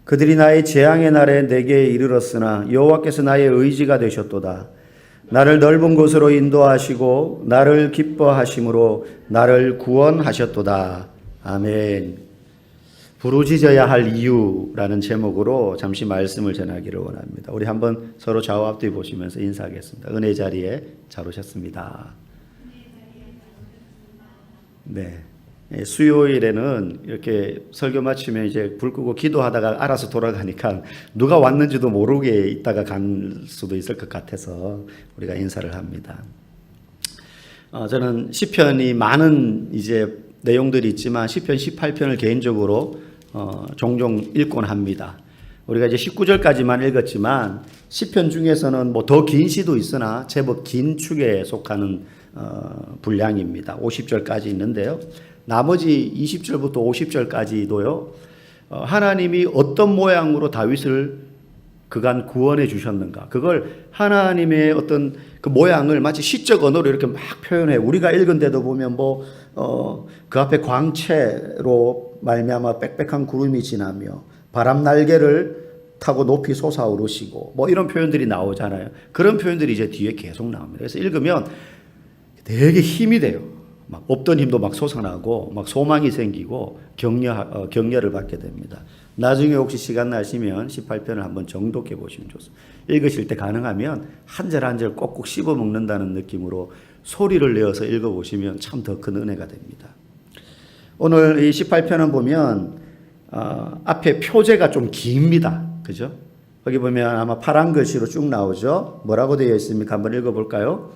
그들이 나의 재앙의 날에 내게 이르렀으나 여호와께서 나의 의지가 되셨도다. 나를 넓은 곳으로 인도하시고 나를 기뻐하심으로 나를 구원하셨도다. 아멘. 부르짖어야 할 이유라는 제목으로 잠시 말씀을 전하기를 원합니다. 우리 한번 서로 좌우 앞뒤 보시면서 인사하겠습니다. 은혜 자리에 잘 오셨습니다. 네. 수요일에는 이렇게 설교 마치면 이제 불 끄고 기도하다가 알아서 돌아가니까 누가 왔는지도 모르게 있다가 간 수도 있을 것 같아서 우리가 인사를 합니다. 저는 시편이 많은 이제 내용들이 있지만 시편 18편을 개인적으로 종종 읽곤 합니다. 우리가 이제 19절까지만 읽었지만 시편 중에서는 뭐 더 긴 시도 있으나 제법 긴 축에 속하는 분량입니다. 50절까지 있는데요. 나머지 20절부터 50절까지도요. 하나님이 어떤 모양으로 다윗을 그간 구원해 주셨는가. 그걸 하나님의 어떤 그 모양을 마치 시적 언어로 이렇게 막 표현해. 우리가 읽은 데도 보면 그 앞에 광채로 말미암아 빽빽한 구름이 지나며 바람 날개를 타고 높이 솟아오르시고 이런 표현들이 나오잖아요. 그런 표현들이 이제 뒤에 계속 나옵니다. 그래서 읽으면 되게 힘이 돼요. 막 없던 힘도 막 솟아나고 막 소망이 생기고 격려를 받게 됩니다. 나중에 혹시 시간 나시면 18편을 한번 정독해 보시면 좋습니다. 읽으실 때 가능하면 한 절 한 절 꼭꼭 씹어 먹는다는 느낌으로 소리를 내어서 읽어보시면 참 더 큰 은혜가 됩니다. 오늘 이 18편은 보면 앞에 표제가 좀 깁니다. 그죠? 거기 보면 아마 파란 글씨로 쭉 나오죠. 뭐라고 되어 있습니까? 한번 읽어볼까요?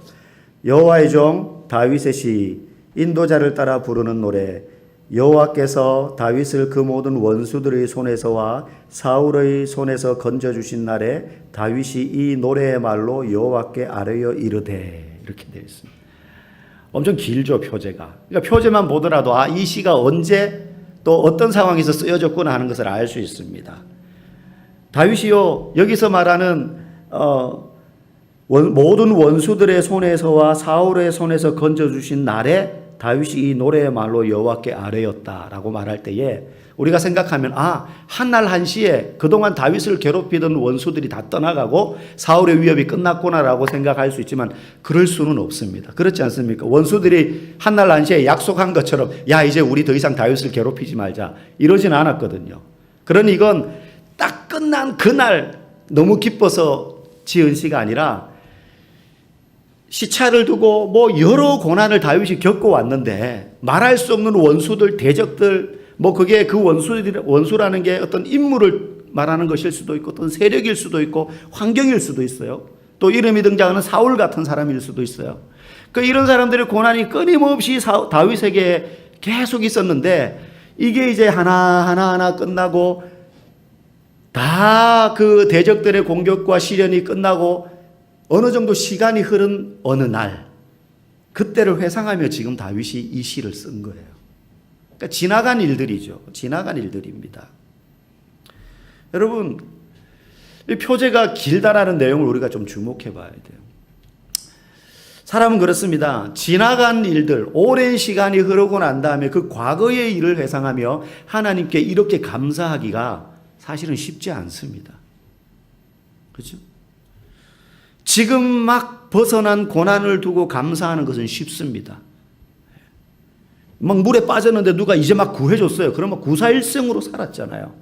여호와의 종 다윗의 시 인도자를 따라 부르는 노래. 여호와께서 다윗을 그 모든 원수들의 손에서와 사울의 손에서 건져주신 날에 다윗이 이 노래의 말로 여호와께 아뢰어 이르되. 이렇게 되어 있습니다. 엄청 길죠, 표제가. 그러니까 표제만 보더라도 이 시가 언제 또 어떤 상황에서 쓰여졌구나 하는 것을 알 수 있습니다. 다윗이요, 여기서 말하는 모든 원수들의 손에서와 사울의 손에서 건져주신 날에 다윗이 이 노래의 말로 여호와께 아뢰었다라고 말할 때에 우리가 생각하면 한날 한시에 그동안 다윗을 괴롭히던 원수들이 다 떠나가고 사울의 위협이 끝났구나라고 생각할 수 있지만 그럴 수는 없습니다. 그렇지 않습니까? 원수들이 한날 한시에 약속한 것처럼 이제 우리 더 이상 다윗을 괴롭히지 말자 이러진 않았거든요. 그러니 이건 딱 끝난 그날 너무 기뻐서 지은 시가 아니라 시차를 두고 여러 고난을 다윗이 겪고 왔는데 말할 수 없는 원수들, 대적들, 그게 그 원수라는 게 어떤 인물을 말하는 것일 수도 있고 어떤 세력일 수도 있고 환경일 수도 있어요. 또 이름이 등장하는 사울 같은 사람일 수도 있어요. 이런 사람들의 고난이 끊임없이 다윗에게 계속 있었는데 이게 이제 하나하나 끝나고 다 그 대적들의 공격과 시련이 끝나고 어느 정도 시간이 흐른 어느 날 그때를 회상하며 지금 다윗이 이 시를 쓴 거예요. 그러니까 지나간 일들이죠. 지나간 일들입니다. 여러분, 이 표제가 길다라는 내용을 우리가 좀 주목해 봐야 돼요. 사람은 그렇습니다. 지나간 일들, 오랜 시간이 흐르고 난 다음에 그 과거의 일을 회상하며 하나님께 이렇게 감사하기가 사실은 쉽지 않습니다. 그렇죠? 지금 막 벗어난 고난을 두고 감사하는 것은 쉽습니다. 막 물에 빠졌는데 누가 이제 막 구해줬어요. 그러면 구사일생으로 살았잖아요.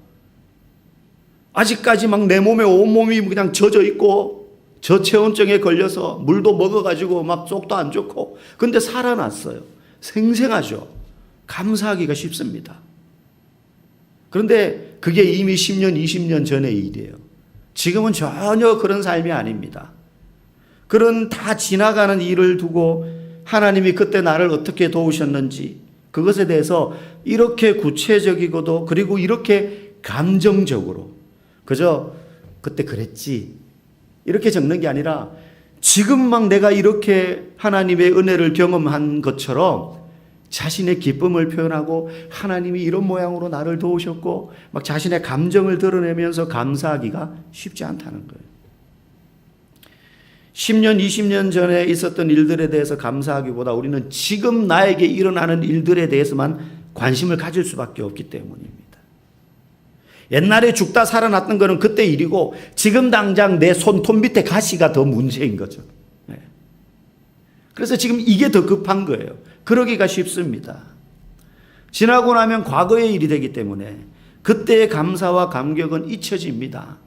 아직까지 막 내 몸에 온몸이 그냥 젖어 있고 저체온증에 걸려서 물도 먹어가지고 막 속도 안 좋고 근데 살아났어요. 생생하죠. 감사하기가 쉽습니다. 그런데 그게 이미 10년, 20년 전의 일이에요. 지금은 전혀 그런 삶이 아닙니다. 그런 다 지나가는 일을 두고 하나님이 그때 나를 어떻게 도우셨는지 그것에 대해서 이렇게 구체적이고도 그리고 이렇게 감정적으로 그저 그때 그랬지 이렇게 적는 게 아니라 지금 막 내가 이렇게 하나님의 은혜를 경험한 것처럼 자신의 기쁨을 표현하고 하나님이 이런 모양으로 나를 도우셨고 막 자신의 감정을 드러내면서 감사하기가 쉽지 않다는 거예요. 10년, 20년 전에 있었던 일들에 대해서 감사하기보다 우리는 지금 나에게 일어나는 일들에 대해서만 관심을 가질 수밖에 없기 때문입니다. 옛날에 죽다 살아났던 거는 그때 일이고 지금 당장 내 손톱 밑에 가시가 더 문제인 거죠. 그래서 지금 이게 더 급한 거예요. 그러기가 쉽습니다. 지나고 나면 과거의 일이 되기 때문에 그때의 감사와 감격은 잊혀집니다.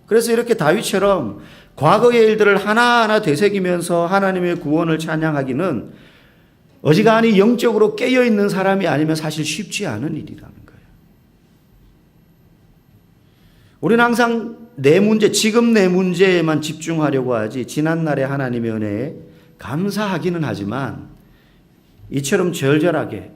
그래서 이렇게 다윗처럼 과거의 일들을 하나하나 되새기면서 하나님의 구원을 찬양하기는 어지간히 영적으로 깨어있는 사람이 아니면 사실 쉽지 않은 일이라는 거예요. 우리는 항상 내 문제, 지금 내 문제에만 집중하려고 하지 지난날의 하나님의 은혜에 감사하기는 하지만 이처럼 절절하게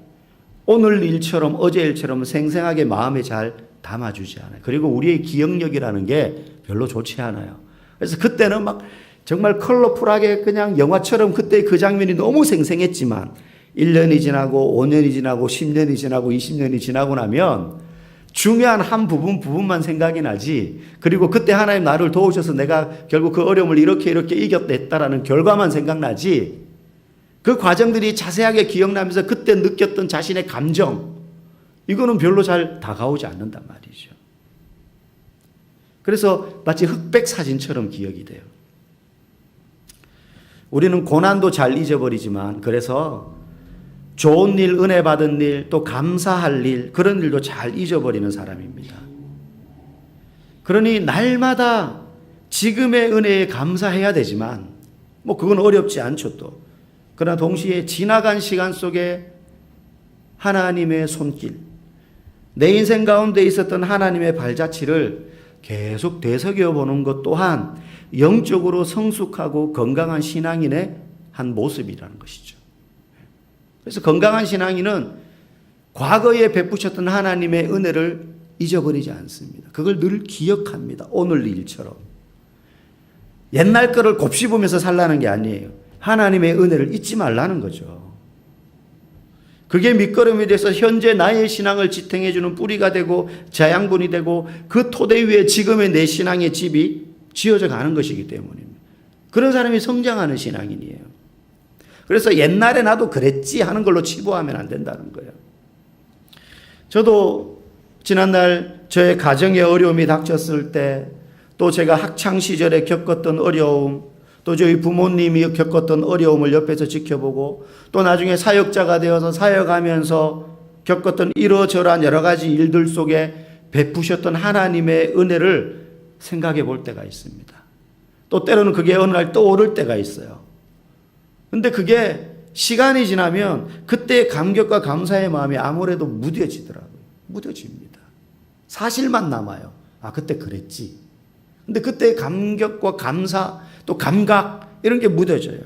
오늘 일처럼 어제 일처럼 생생하게 마음에 잘 담아주지 않아요. 그리고 우리의 기억력이라는 게 별로 좋지 않아요. 그래서 그때는 막 정말 컬러풀하게 그냥 영화처럼 그때 그 장면이 너무 생생했지만 1년이 지나고 5년이 지나고 10년이 지나고 20년이 지나고 나면 중요한 한 부분만 생각이 나지, 그리고 그때 하나님 나를 도우셔서 내가 결국 그 어려움을 이렇게 이겼다라는 결과만 생각나지, 그 과정들이 자세하게 기억나면서 그때 느꼈던 자신의 감정, 이거는 별로 잘 다가오지 않는단 말이죠. 그래서 마치 흑백 사진처럼 기억이 돼요. 우리는 고난도 잘 잊어버리지만 그래서 좋은 일, 은혜 받은 일, 또 감사할 일, 그런 일도 잘 잊어버리는 사람입니다. 그러니 날마다 지금의 은혜에 감사해야 되지만 뭐 그건 어렵지 않죠 또. 그러나 동시에 지나간 시간 속에 하나님의 손길, 내 인생 가운데 있었던 하나님의 발자취를 계속 되새겨보는 것 또한 영적으로 성숙하고 건강한 신앙인의 한 모습이라는 것이죠. 그래서 건강한 신앙인은 과거에 베푸셨던 하나님의 은혜를 잊어버리지 않습니다. 그걸 늘 기억합니다. 오늘 일처럼. 옛날 거를 곱씹으면서 살라는 게 아니에요. 하나님의 은혜를 잊지 말라는 거죠. 그게 밑거름이 돼서 현재 나의 신앙을 지탱해주는 뿌리가 되고 자양분이 되고 그 토대 위에 지금의 내 신앙의 집이 지어져 가는 것이기 때문입니다. 그런 사람이 성장하는 신앙인이에요. 그래서 옛날에 나도 그랬지 하는 걸로 치부하면 안 된다는 거예요. 저도 지난날 저의 가정에 어려움이 닥쳤을 때, 또 제가 학창시절에 겪었던 어려움, 또 저희 부모님이 겪었던 어려움을 옆에서 지켜보고, 또 나중에 사역자가 되어서 사역하면서 겪었던 이러저러한 여러 가지 일들 속에 베푸셨던 하나님의 은혜를 생각해 볼 때가 있습니다. 또 때로는 그게 어느 날 떠오를 때가 있어요. 근데 그게 시간이 지나면 그때의 감격과 감사의 마음이 아무래도 무뎌지더라고요. 무뎌집니다. 사실만 남아요. 아, 그때 그랬지. 근데 그때의 감격과 감사, 또 감각, 이런 게 무뎌져요.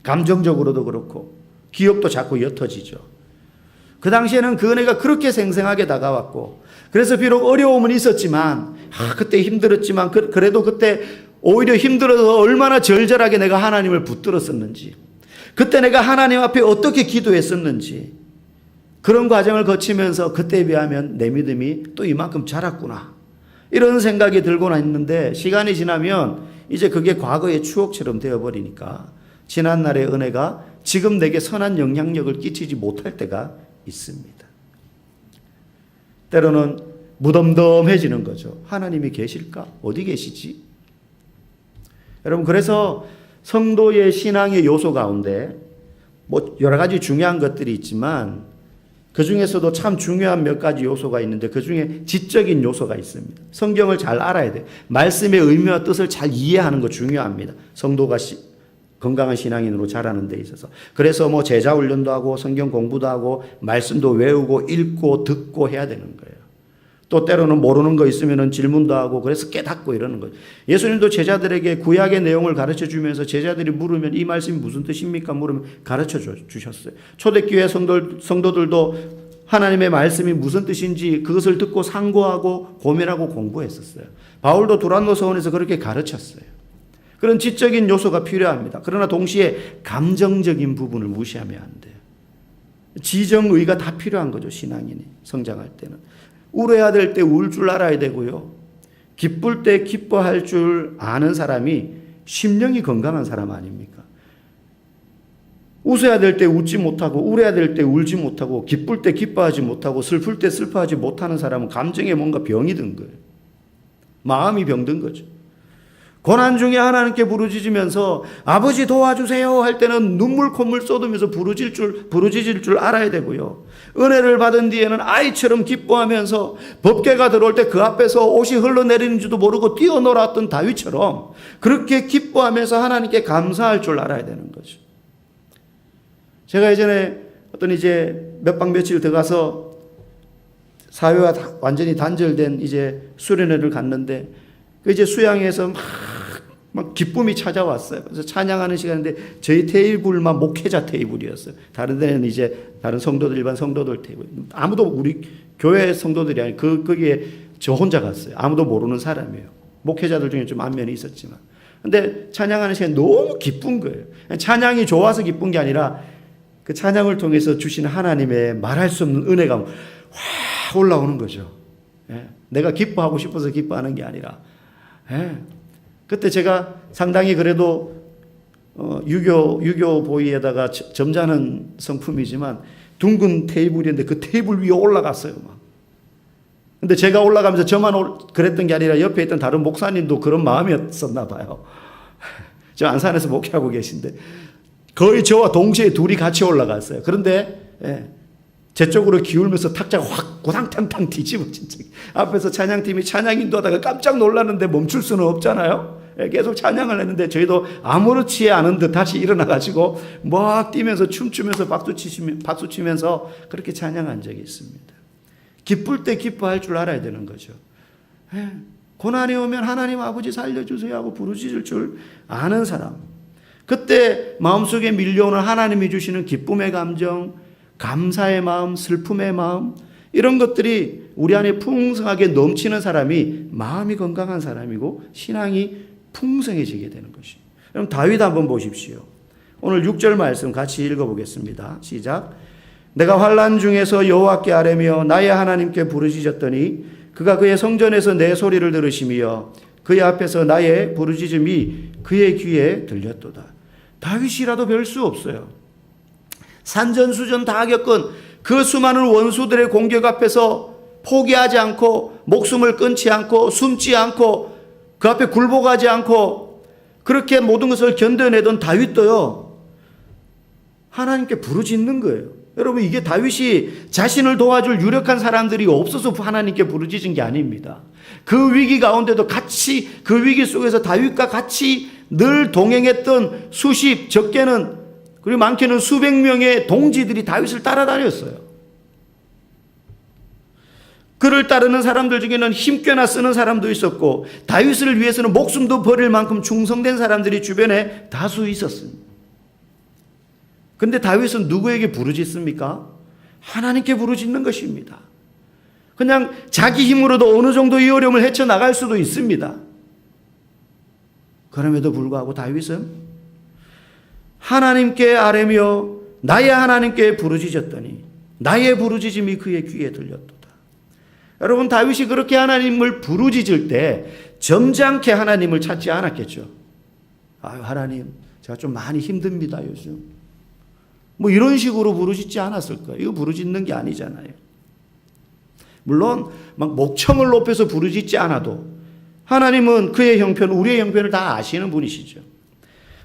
감정적으로도 그렇고 기억도 자꾸 옅어지죠. 그 당시에는 그 은혜가 그렇게 생생하게 다가왔고, 그래서 비록 어려움은 있었지만, 그때 힘들었지만 그래도 그때 오히려 힘들어서 얼마나 절절하게 내가 하나님을 붙들었었는지, 그때 내가 하나님 앞에 어떻게 기도했었는지, 그런 과정을 거치면서 그때에 비하면 내 믿음이 또 이만큼 자랐구나, 이런 생각이 들고는 있는데, 시간이 지나면 이제 그게 과거의 추억처럼 되어버리니까 지난날의 은혜가 지금 내게 선한 영향력을 끼치지 못할 때가 있습니다. 때로는 무덤덤해지는 거죠. 하나님이 계실까? 어디 계시지? 여러분, 그래서 성도의 신앙의 요소 가운데 뭐 여러 가지 중요한 것들이 있지만 그 중에서도 참 중요한 몇 가지 요소가 있는데, 그 중에 지적인 요소가 있습니다. 성경을 잘 알아야 돼요. 말씀의 의미와 뜻을 잘 이해하는 거 중요합니다. 성도가 건강한 신앙인으로 자라는 데 있어서. 그래서 뭐 제자 훈련도 하고 성경 공부도 하고 말씀도 외우고 읽고 듣고 해야 되는 거예요. 또 때로는 모르는 거 있으면 질문도 하고, 그래서 깨닫고 이러는 거예요. 예수님도 제자들에게 구약의 내용을 가르쳐 주면서 제자들이 물으면 이 말씀이 무슨 뜻입니까? 물으면 가르쳐 주셨어요. 초대교회 성도들도 하나님의 말씀이 무슨 뜻인지 그것을 듣고 상고하고 고민하고 공부했었어요. 바울도 두란노 서원에서 그렇게 가르쳤어요. 그런 지적인 요소가 필요합니다. 그러나 동시에 감정적인 부분을 무시하면 안 돼요. 지정의가 다 필요한 거죠, 신앙인이 성장할 때는. 울어야 될 때 울 줄 알아야 되고요. 기쁠 때 기뻐할 줄 아는 사람이 심령이 건강한 사람 아닙니까? 웃어야 될 때 웃지 못하고 울어야 될 때 울지 못하고 기쁠 때 기뻐하지 못하고 슬플 때 슬퍼하지 못하는 사람은 감정에 뭔가 병이 든 거예요. 마음이 병든 거죠. 고난 중에 하나님께 부르짖으면서 아버지 도와주세요 할 때는 눈물 콧물 쏟으면서 부르짖을 줄 알아야 되고요. 은혜를 받은 뒤에는 아이처럼 기뻐하면서 법궤가 들어올 때 그 앞에서 옷이 흘러내리는 줄도 모르고 뛰어놀았던 다윗처럼 그렇게 기뻐하면서 하나님께 감사할 줄 알아야 되는 거죠. 제가 예전에 어떤 이제 몇 박 며칠 들어가서 사회와 완전히 단절된 이제 수련회를 갔는데 그 이제 수양에서 막 기쁨이 찾아왔어요. 그래서 찬양하는 시간인데 저희 테이블만 목회자 테이블이었어요. 다른 데는 이제 다른 성도들 일반 성도들 테이블. 아무도 우리 교회 성도들이 아니고 거기에 저 혼자 갔어요. 아무도 모르는 사람이에요. 목회자들 중에 좀 안면이 있었지만. 근데 찬양하는 시간이 너무 기쁜 거예요. 찬양이 좋아서 기쁜 게 아니라 그 찬양을 통해서 주시는 하나님의 말할 수 없는 은혜가 확 올라오는 거죠. 예. 내가 기뻐하고 싶어서 기뻐하는 게 아니라. 예. 그때 제가 상당히 그래도 유교 보이에다가 점잖은 성품이지만 둥근 테이블인데 그 테이블 위에 올라갔어요. 막. 근데 제가 올라가면서 저만 그랬던 게 아니라 옆에 있던 다른 목사님도 그런 마음이었었나 봐요. 저 안산에서 목회하고 계신데 거의 저와 동시에 둘이 같이 올라갔어요. 그런데 제 쪽으로 기울면서 탁자가 확 고당탕탕 뒤집어진 적. 앞에서 찬양팀이 찬양 인도하다가 깜짝 놀랐는데 멈출 수는 없잖아요. 계속 찬양을 했는데 저희도 아무렇지 않은 듯 다시 일어나가지고 막 뛰면서 춤추면서 박수 치면서 그렇게 찬양한 적이 있습니다. 기쁠 때 기뻐할 줄 알아야 되는 거죠. 고난이 오면 하나님 아버지 살려주세요 하고 부르짖을 줄 아는 사람. 그때 마음속에 밀려오는 하나님이 주시는 기쁨의 감정, 감사의 마음, 슬픔의 마음 이런 것들이 우리 안에 풍성하게 넘치는 사람이 마음이 건강한 사람이고 신앙이 풍성해지게 되는 것입니다. 그럼 다윗 한번 보십시오. 오늘 6절 말씀 같이 읽어보겠습니다. 시작. 내가 환난 중에서 여호와께 아뢰며 나의 하나님께 부르짖었더니 그가 그의 성전에서 내 소리를 들으시며 그의 앞에서 나의 부르짖음이 그의 귀에 들렸도다. 다윗이라도 별 수 없어요. 산전수전 다 겪은 그 수많은 원수들의 공격 앞에서 포기하지 않고 목숨을 끊지 않고 숨지 않고 그 앞에 굴복하지 않고 그렇게 모든 것을 견뎌내던 다윗도요 하나님께 부르짖는 거예요. 여러분 이게 다윗이 자신을 도와줄 유력한 사람들이 없어서 하나님께 부르짖은 게 아닙니다. 그 위기 가운데도 같이 그 위기 속에서 다윗과 같이 늘 동행했던 수십 적게는 그리고 많게는 수백 명의 동지들이 다윗을 따라다녔어요. 그를 따르는 사람들 중에는 힘께나 쓰는 사람도 있었고 다윗을 위해서는 목숨도 버릴 만큼 충성된 사람들이 주변에 다수 있었습니다. 그런데 다윗은 누구에게 부르짖습니까? 하나님께 부르짖는 것입니다. 그냥 자기 힘으로도 어느 정도 이 어려움을 헤쳐나갈 수도 있습니다. 그럼에도 불구하고 다윗은 하나님께 아뢰며 나의 하나님께 부르짖었더니 나의 부르짖음이 그의 귀에 들렸도다. 여러분 다윗이 그렇게 하나님을 부르짖을 때 점잖게 하나님을 찾지 않았겠죠. 아유 하나님 제가 좀 많이 힘듭니다 요즘. 뭐 이런 식으로 부르짖지 않았을 거예요. 이거 부르짖는 게 아니잖아요. 물론 막 목청을 높여서 부르짖지 않아도 하나님은 그의 형편, 우리의 형편을 다 아시는 분이시죠.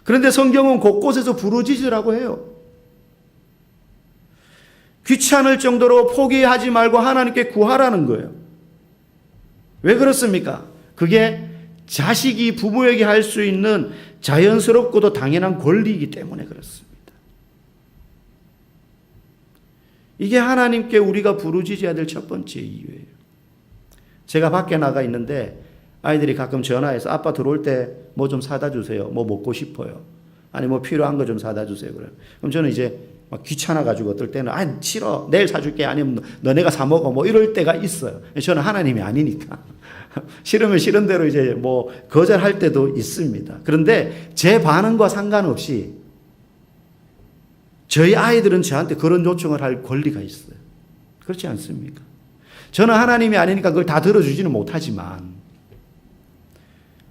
그런데 성경은 곳곳에서 부르짖으라고 해요. 귀찮을 정도로 포기하지 말고 하나님께 구하라는 거예요. 왜 그렇습니까? 그게 자식이 부모에게 할 수 있는 자연스럽고도 당연한 권리이기 때문에 그렇습니다. 이게 하나님께 우리가 부르짖어야 될 첫 번째 이유예요. 제가 밖에 나가 있는데 아이들이 가끔 전화해서 아빠 들어올 때 뭐 좀 사다 주세요. 뭐 먹고 싶어요. 아니 뭐 필요한 거 좀 사다 주세요. 그럼 저는 이제 막 귀찮아가지고 어떨 때는 싫어 내일 사줄게 아니면 너네가 사 먹어 뭐 이럴 때가 있어요. 저는 하나님이 아니니까 싫으면 싫은 대로 이제 뭐 거절할 때도 있습니다. 그런데 제 반응과 상관없이 저희 아이들은 저한테 그런 요청을 할 권리가 있어요. 그렇지 않습니까? 저는 하나님이 아니니까 그걸 다 들어주지는 못하지만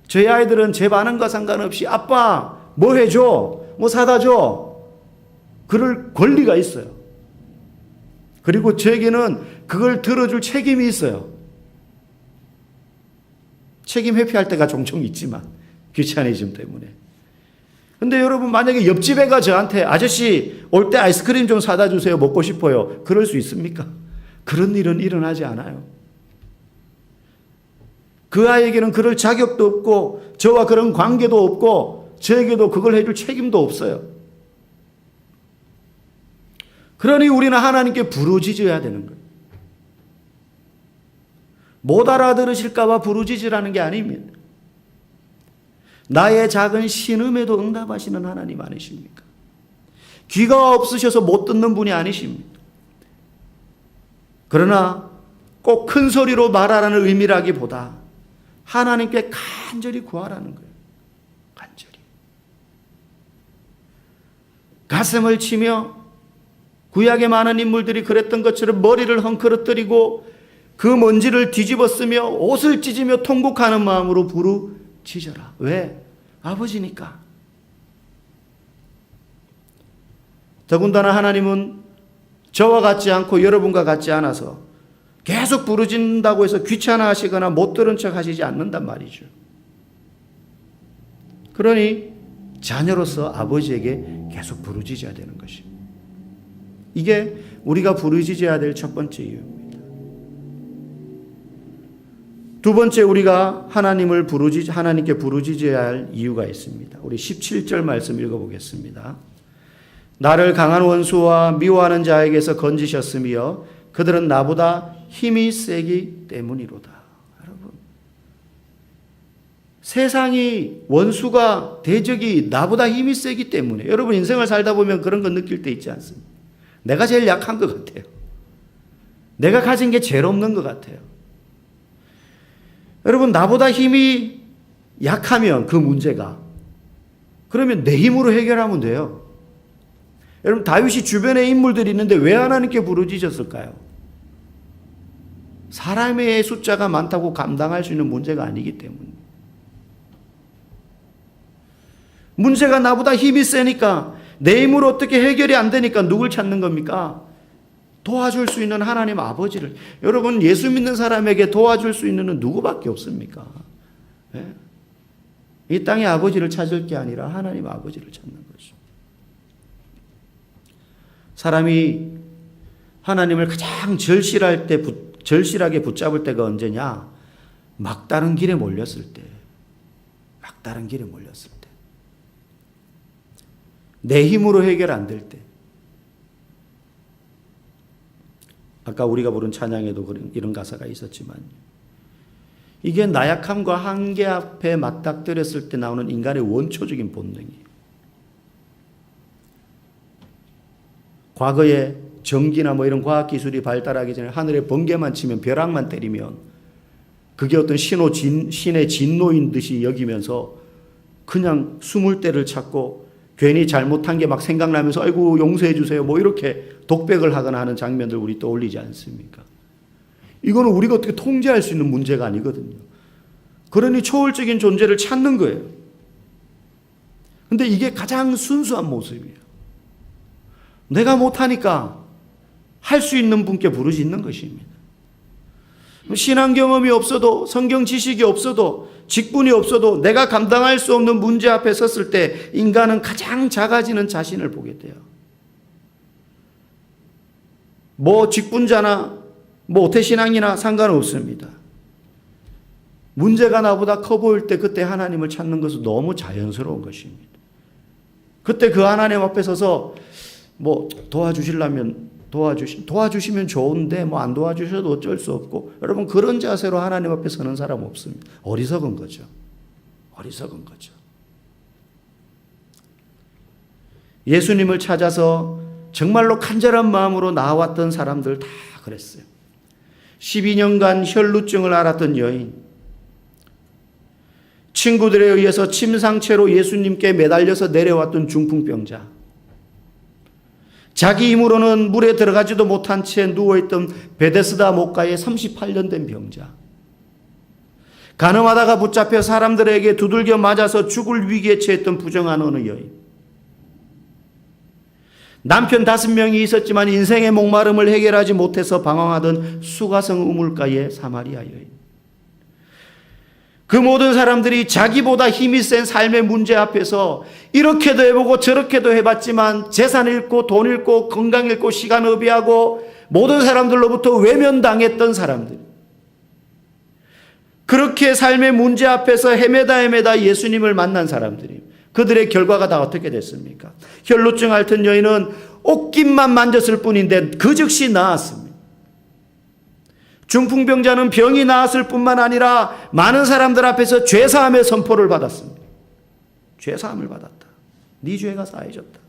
저희 아이들은 제 반응과 상관없이 아빠 뭐 해줘? 뭐 사다 줘? 그럴 권리가 있어요. 그리고 저에게는 그걸 들어줄 책임이 있어요. 책임 회피할 때가 종종 있지만 귀차니즘 때문에. 근데 여러분 만약에 옆집 애가 저한테 아저씨 올 때 아이스크림 좀 사다 주세요. 먹고 싶어요. 그럴 수 있습니까? 그런 일은 일어나지 않아요. 그 아이에게는 그럴 자격도 없고 저와 그런 관계도 없고 저에게도 그걸 해줄 책임도 없어요. 그러니 우리는 하나님께 부르짖어야 되는 거예요. 못 알아들으실까 봐 부르짖으라는 게 아닙니다. 나의 작은 신음에도 응답하시는 하나님 아니십니까? 귀가 없으셔서 못 듣는 분이 아니십니다. 그러나 꼭 큰 소리로 말하라는 의미라기보다 하나님께 간절히 구하라는 거예요. 간절히. 가슴을 치며 구약의 많은 인물들이 그랬던 것처럼 머리를 헝클어뜨리고 그 먼지를 뒤집어 쓰며 옷을 찢으며 통곡하는 마음으로 부르짖어라. 왜? 아버지니까. 더군다나 하나님은 저와 같지 않고 여러분과 같지 않아서 계속 부르짖는다고 해서 귀찮아하시거나 못 들은 척 하시지 않는단 말이죠. 그러니 자녀로서 아버지에게 계속 부르짖어야 되는 것입니다. 이게 우리가 부르짖어야 될 첫 번째 이유입니다. 두 번째 우리가 하나님께 부르짖어야 할 이유가 있습니다. 우리 17절 말씀 읽어보겠습니다. 나를 강한 원수와 미워하는 자에게서 건지셨으며 그들은 나보다 힘이 세기 때문이로다. 여러분, 세상이 원수가 대적이 나보다 힘이 세기 때문에 여러분 인생을 살다 보면 그런 거 느낄 때 있지 않습니까? 내가 제일 약한 것 같아요. 내가 가진 게 제일 없는 것 같아요. 여러분 나보다 힘이 약하면 그 문제가 그러면 내 힘으로 해결하면 돼요. 여러분 다윗이 주변에 인물들이 있는데 왜 하나님께 부르짖었을까요? 사람의 숫자가 많다고 감당할 수 있는 문제가 아니기 때문에. 문제가 나보다 힘이 세니까 내 힘으로 어떻게 해결이 안 되니까 누굴 찾는 겁니까? 도와줄 수 있는 하나님 아버지를. 여러분 예수 믿는 사람에게 도와줄 수 있는 는 누구밖에 없습니까? 네? 이 땅의 아버지를 찾을 게 아니라 하나님 아버지를 찾는 거죠. 사람이 하나님을 가장 절실하게 붙잡을 때가 언제냐? 막다른 길에 몰렸을 때. 막다른 길에 몰렸을 때. 내 힘으로 해결 안 될 때. 아까 우리가 부른 찬양에도 이런 가사가 있었지만 이게 나약함과 한계 앞에 맞닥뜨렸을 때 나오는 인간의 원초적인 본능이에요. 과거에 전기나 이런 과학기술이 발달하기 전에 하늘에 번개만 치면 벼락만 때리면 그게 어떤 신의 진노인 듯이 여기면서 그냥 숨을 때를 찾고 괜히 잘못한 게 막 생각나면서 아이고 용서해 주세요 이렇게 독백을 하거나 하는 장면들 우리 떠올리지 않습니까? 이거는 우리가 어떻게 통제할 수 있는 문제가 아니거든요. 그러니 초월적인 존재를 찾는 거예요. 근데 이게 가장 순수한 모습이에요. 내가 못하니까 할 수 있는 분께 부르짖는 것입니다. 신앙 경험이 없어도 성경 지식이 없어도 직분이 없어도 내가 감당할 수 없는 문제 앞에 섰을 때 인간은 가장 작아지는 자신을 보게 돼요. 직분자나 모태신앙이나 상관없습니다. 문제가 나보다 커 보일 때 그때 하나님을 찾는 것은 너무 자연스러운 것입니다. 그때 그 하나님 앞에 서서 도와주시면 좋은데 안 도와주셔도 어쩔 수 없고 여러분 그런 자세로 하나님 앞에 서는 사람 없습니다. 어리석은 거죠. 어리석은 거죠. 예수님을 찾아서 정말로 간절한 마음으로 나왔던 사람들 다 그랬어요. 12년간 혈루증을 앓았던 여인, 친구들에 의해서 침상채로 예수님께 매달려서 내려왔던 중풍병자, 자기 힘으로는 물에 들어가지도 못한 채 누워있던 베데스다 목가에 38년 된 병자, 가늠하다가 붙잡혀 사람들에게 두들겨 맞아서 죽을 위기에 처했던 부정한 어느 여인, 남편 5명이 있었지만 인생의 목마름을 해결하지 못해서 방황하던 수가성 우물가의 사마리아 여인. 그 모든 사람들이 자기보다 힘이 센 삶의 문제 앞에서 이렇게도 해보고 저렇게도 해봤지만 재산 잃고 돈 잃고 건강 잃고 시간 허비하고 모든 사람들로부터 외면당했던 사람들. 그렇게 삶의 문제 앞에서 헤매다 예수님을 만난 사람들이, 그들의 결과가 다 어떻게 됐습니까? 혈루증 앓던 여인은 옷깃만 만졌을 뿐인데 그 즉시 나았습니다. 중풍병자는 병이 나았을 뿐만 아니라 많은 사람들 앞에서 죄사함의 선포를 받았습니다. 죄사함을 받았다. 네 죄가 사해졌다.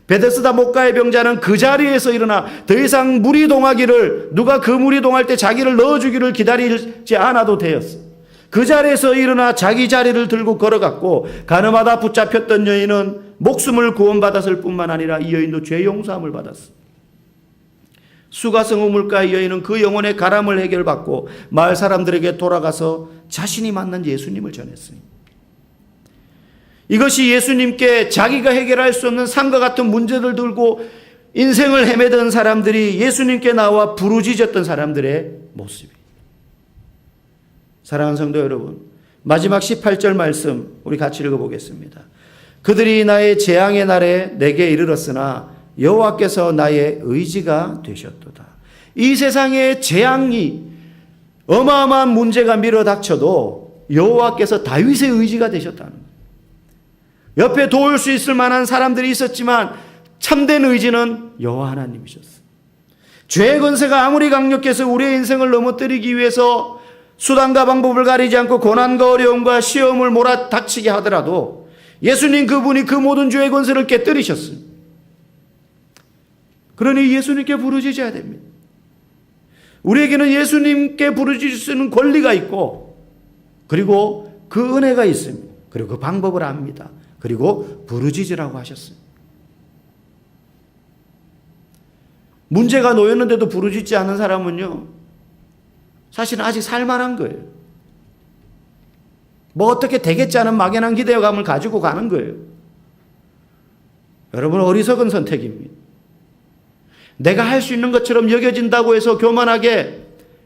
베데스다 목가의 병자는 그 자리에서 일어나 더 이상 물이 동하기를, 누가 그 물이 동할 때 자기를 넣어주기를 기다리지 않아도 되었어. 그 자리에서 일어나 자기 자리를 들고 걸어갔고, 가늠하다 붙잡혔던 여인은 목숨을 구원받았을 뿐만 아니라 이 여인도 죄 용서함을 받았어. 수가성 우물가의 여인은 그 영혼의 가람을 해결받고 마을 사람들에게 돌아가서 자신이 만난 예수님을 전했어요. 이것이 예수님께 자기가 해결할 수 없는 산과 같은 문제들 들고 인생을 헤매던 사람들이 예수님께 나와 부르짖었던 사람들의 모습이에요. 사랑하는 성도 여러분, 마지막 18절 말씀 우리 같이 읽어보겠습니다. 그들이 나의 재앙의 날에 내게 이르렀으나 여호와께서 나의 의지가 되셨도다. 이 세상에 재앙이, 어마어마한 문제가 밀어닥쳐도 여호와께서 다윗의 의지가 되셨다는 거예요. 옆에 도울 수 있을 만한 사람들이 있었지만 참된 의지는 여호와 하나님이셨어요. 죄의 권세가 아무리 강력해서 우리의 인생을 넘어뜨리기 위해서 수단과 방법을 가리지 않고 고난과 어려움과 시험을 몰아닥치게 하더라도 예수님 그분이 그 모든 죄의 권세를 깨뜨리셨어요. 그러니 예수님께 부르짖어야 됩니다. 우리에게는 예수님께 부르짖을 수 있는 권리가 있고, 그리고 그 은혜가 있습니다. 그리고 그 방법을 압니다. 그리고 부르짖으라고 하셨어요. 문제가 놓였는데도 부르짖지 않은 사람은요, 사실은 아직 살만한 거예요. 뭐 어떻게 되겠지 않은 막연한 기대감을 가지고 가는 거예요. 여러분, 어리석은 선택입니다. 내가 할 수 있는 것처럼 여겨진다고 해서 교만하게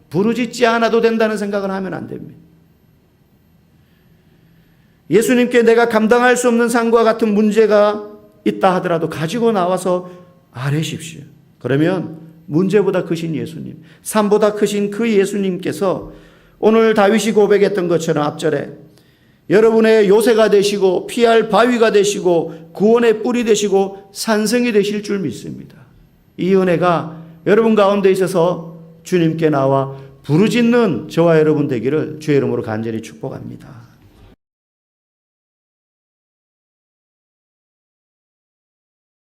부르짖지 않아도 된다는 생각을 하면 안 됩니다. 예수님께 내가 감당할 수 없는 상과 같은 문제가 있다 하더라도 가지고 나와서 아뢰십시오. 그러면 문제보다 크신 예수님, 삶보다 크신 그 예수님께서 오늘 다윗이 고백했던 것처럼 앞절에 여러분의 요새가 되시고 피할 바위가 되시고 구원의 뿔이 되시고 산성이 되실 줄 믿습니다. 이 은혜가 여러분 가운데 있어서 주님께 나와 부르짖는 저와 여러분 되기를 주의 이름으로 간절히 축복합니다.